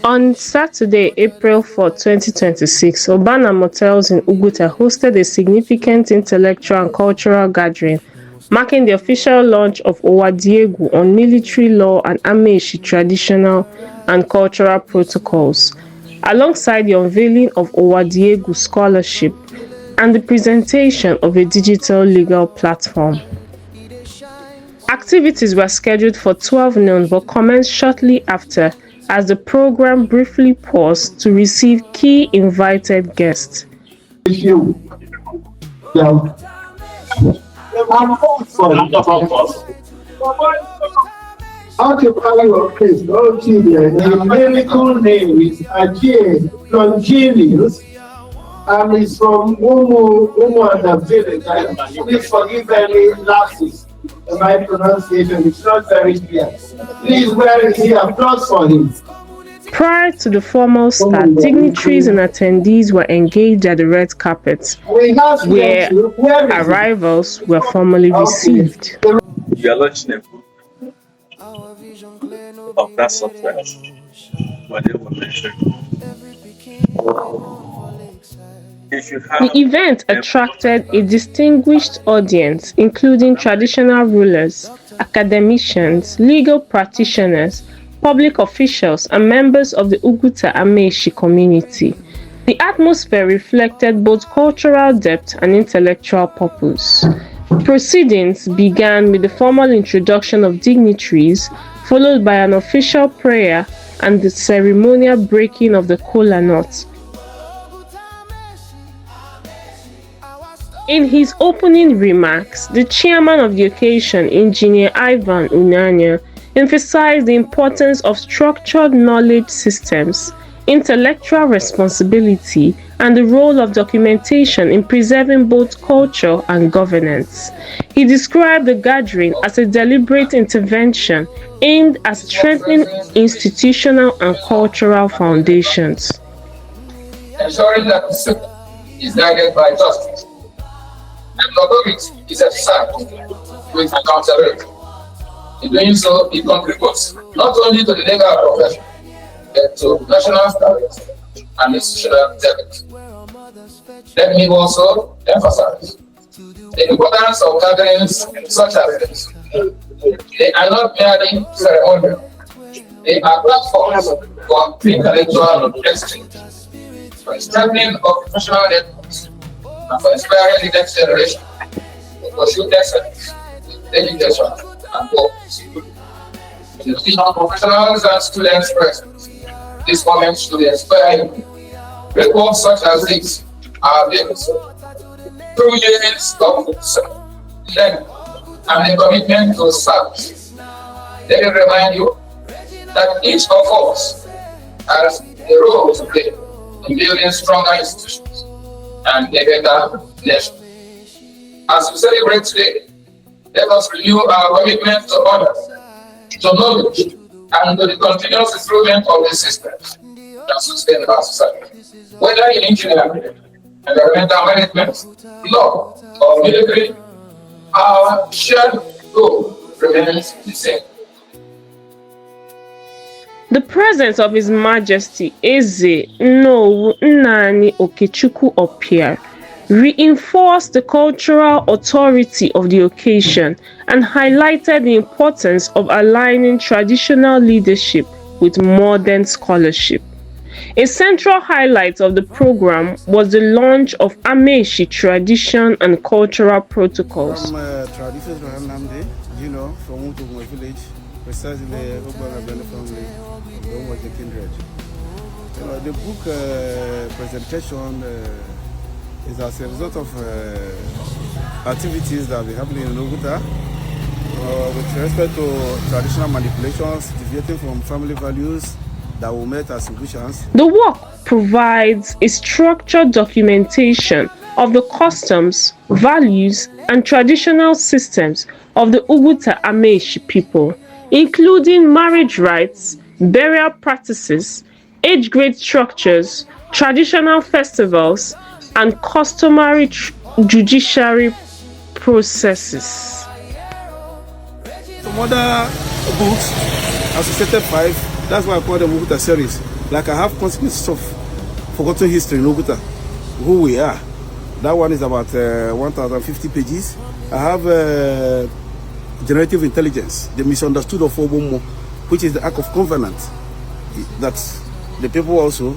On Saturday, April 4, 2026, Urbana Motels in Oguta hosted a significant intellectual and cultural gathering, marking the official launch of Owadiegu on military law and Amaeshi traditional and cultural protocols, alongside the unveiling of Owadiegu scholarship and the presentation of a digital legal platform. Activities were scheduled for 12 noon but commenced shortly after as the program briefly paused to receive key invited guests. Occupy your place, oh children. The medical name is Ajay Longelius, and it's from Umu and the village. Please forgive any lapses. My pronunciation is not very clear. Please, where is he? Applause for him. Prior to the formal start, dignitaries and attendees were engaged at the red carpet, where arrivals were formally received. You are launching a book of that software. The event attracted a distinguished audience, including traditional rulers, academicians, legal practitioners, public officials, and members of the Oguta Amaeshi community. The atmosphere reflected both cultural depth and intellectual purpose. Proceedings began with the formal introduction of dignitaries, followed by an official prayer and the ceremonial breaking of the kola nut. In his opening remarks, the chairman of the occasion, Engineer Ivan Unanya, emphasized the importance of structured knowledge systems, intellectual responsibility, and the role of documentation in preserving both culture and governance. He described the gathering as a deliberate intervention aimed at strengthening institutional and cultural foundations. Ensuring that the system is guided by justice and authority is exercised with accountability. In doing so, it contributes not only to the legal profession, but to national stability and institutional integrity. Let me also emphasize the importance of gatherings such as this. They are not merely ceremonial. They are platforms for intellectual exchange, for strengthening of professional networks, and for inspiring the next generation to pursue excellence, education, and goals. The female professionals and students present, this moment should inspire you. Reports such as this are built through years of learning and a commitment to service. Let me remind you that each of us has a role to play in building stronger institutions and a better nation. As we celebrate today, let us renew our commitment to honor, to knowledge, and to the continuous improvement of the systems that sustain our society. Whether in engineering, environmental management, law, or military, our shared goal remains the same. The presence of His Majesty Eze Nnowu Nnani Okechukwu Opia reinforced the cultural authority of the occasion and highlighted the importance of aligning traditional leadership with modern scholarship. A central highlight of the program was the launch of Amaeshi tradition and cultural protocols. Traditions from Namde, from Umutugumo village, precisely the Ogbana family of the Omoje kindred. The book presentation is as a result of activities that have been happening in Oguta with respect to traditional manipulations, deviating from family values that were met as solutions. The work provides a structured documentation of the customs, values, and traditional systems of the Oguta Amaeshi people, including marriage rites, burial practices, age grade structures, traditional festivals, and customary judiciary processes. Some other books, Associated 5, that's why I call them Oguta series. Like I have consequences of forgotten history in Oguta, who we are. That one is about 1,050 pages. I have generative intelligence, the misunderstood of Obomo, which is the Act of Covenant that the people also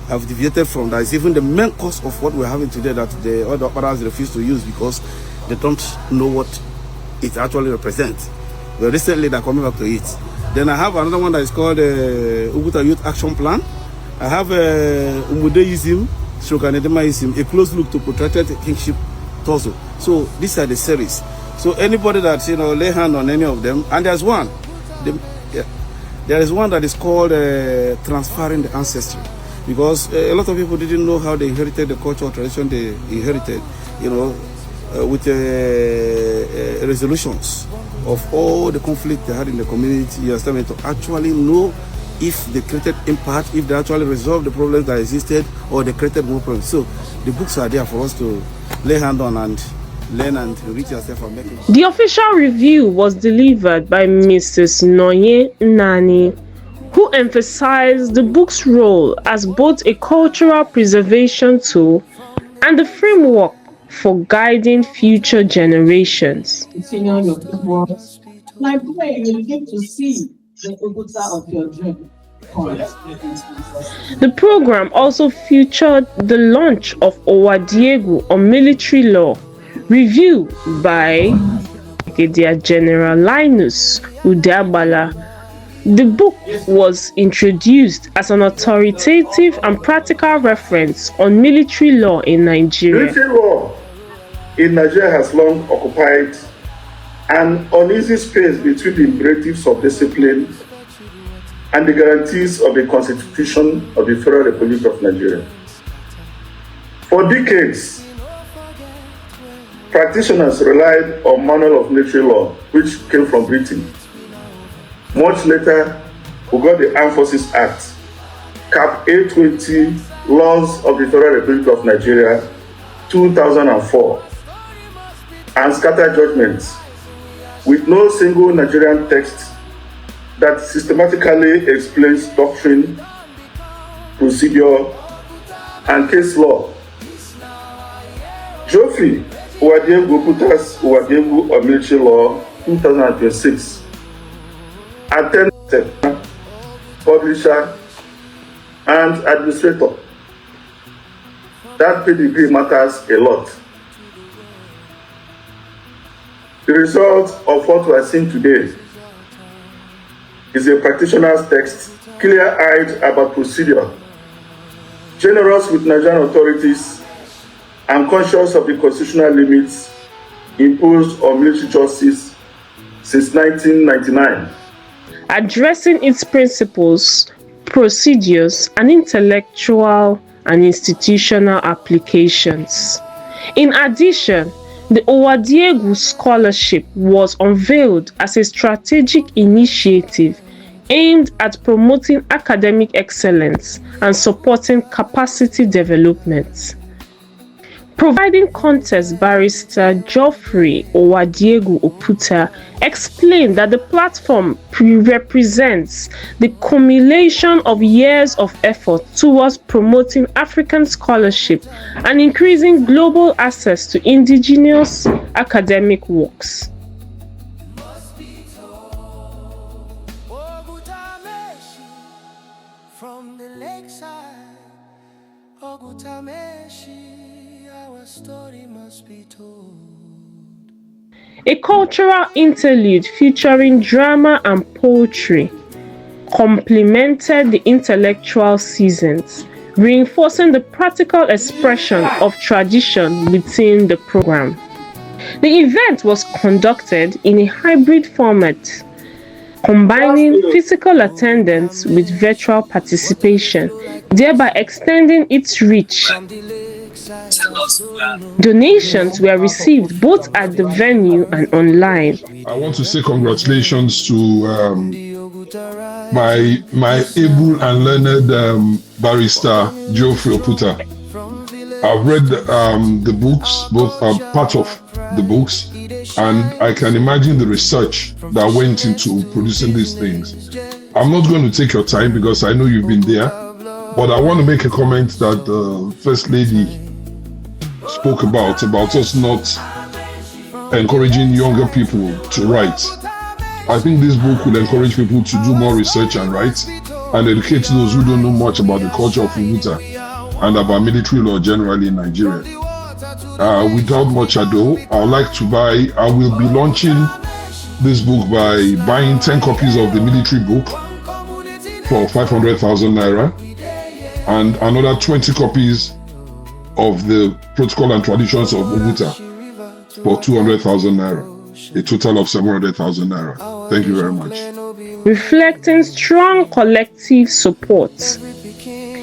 have deviated from. That is even the main cause of what we're having today, that the other others refuse to use because they don't know what it actually represents. But recently they're coming back to it. Then I have another one that is called Oguta Youth Action Plan. I have Umudeism, Shokanedemaism, a close look to protracted kingship torso. So these are the series. So anybody that lay hand on any of them, and there's one, there is one that is called transferring the ancestry, because a lot of people didn't know how they inherited the cultural tradition they inherited, with resolutions of all the conflict they had in the community. You understand, to actually know if they created impact, if they actually resolved the problems that existed, or they created more problems. So the books are there for us to lay hand on and learn and reach yourself and make it. The official review was delivered by Mrs. Noye Nani, who emphasized the book's role as both a cultural preservation tool and a framework for guiding future generations. Continue your good works. Like where you will get to see the Oguta of your dream. The program also featured the launch of Owadiegu on military law, review by Brigadier General Linus Udabala. The book was introduced as an authoritative and practical reference on military law in Nigeria. Military law in Nigeria has long occupied an uneasy space between the imperatives of discipline and the guarantees of the Constitution of the Federal Republic of Nigeria. For decades, practitioners relied on Manual of Military Law, which came from Britain. Much later, we got the Armed Forces Act, Cap A20, Laws of the Federal Republic of Nigeria, 2004, and scattered judgments, with no single Nigerian text that systematically explains doctrine, procedure, and case law. Geoffrey Owadiegu Puta's Owadiegu on Military Law, 2026, attended, publisher, and administrator. That pedigree matters a lot. The result of what we are seeing today is a practitioner's text, clear-eyed about procedure, generous with Nigerian authorities, and conscious of the constitutional limits imposed on military justice since 1999. Addressing its principles, procedures, and intellectual and institutional applications. In addition, the Owadiegu Scholarship was unveiled as a strategic initiative aimed at promoting academic excellence and supporting capacity development. Providing context, Barrister Geoffrey Owadiegu Oputa explained that the platform represents the culmination of years of effort towards promoting African scholarship and increasing global access to indigenous academic works. From the lakeside, Oguta our story must be told. A cultural interlude featuring drama and poetry complemented the intellectual seasons, reinforcing the practical expression of tradition within the program. The event was conducted in a hybrid format, combining physical attendance with virtual participation, thereby extending its reach. Donations were received both at the venue and online. I want to say congratulations to my able and learned barrister Geoffrey Oputa. I've read the books, both part of the books, and I can imagine the research that went into producing these things. I'm not going to take your time because I know you've been there, But I want to make a comment that the First Lady spoke about us not encouraging younger people to write. I think this book will encourage people to do more research and write, and educate those who don't know much about the culture of Oguta and about military law generally in Nigeria. Without much ado, I will be launching this book by buying 10 copies of the military book for 500,000 naira and another 20 copies of the Protocol and Traditions of Oguta for 200,000 naira, a total of 700,000 naira. Thank you very much. Reflecting strong collective support.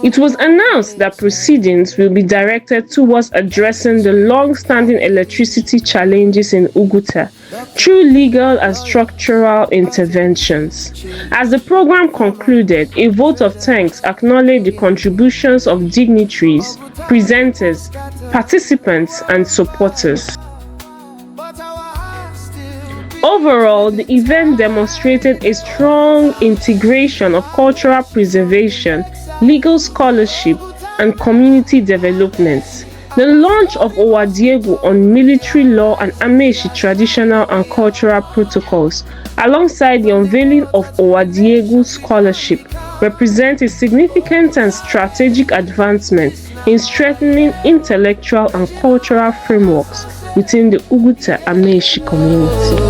It was announced that proceedings will be directed towards addressing the long-standing electricity challenges in Oguta through legal and structural interventions. As the program concluded, a vote of thanks acknowledged the contributions of dignitaries, presenters, participants, and supporters. Overall, the event demonstrated a strong integration of cultural preservation, legal scholarship, and community development. The launch of Owadiegu on military law and Ameshi traditional and cultural protocols, alongside the unveiling of Owadiegu scholarship, represents a significant and strategic advancement in strengthening intellectual and cultural frameworks within the Oguta Ameshi community.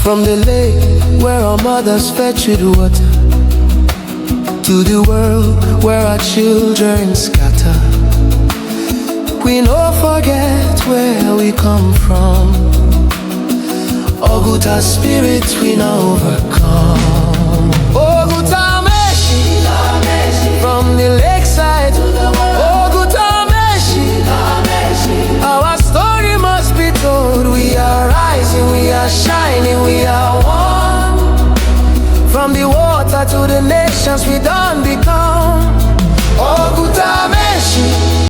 From the lake where our mothers fetch with water, to the world where our children scatter, we no forget where we come from. Oguta spirit we now overcome.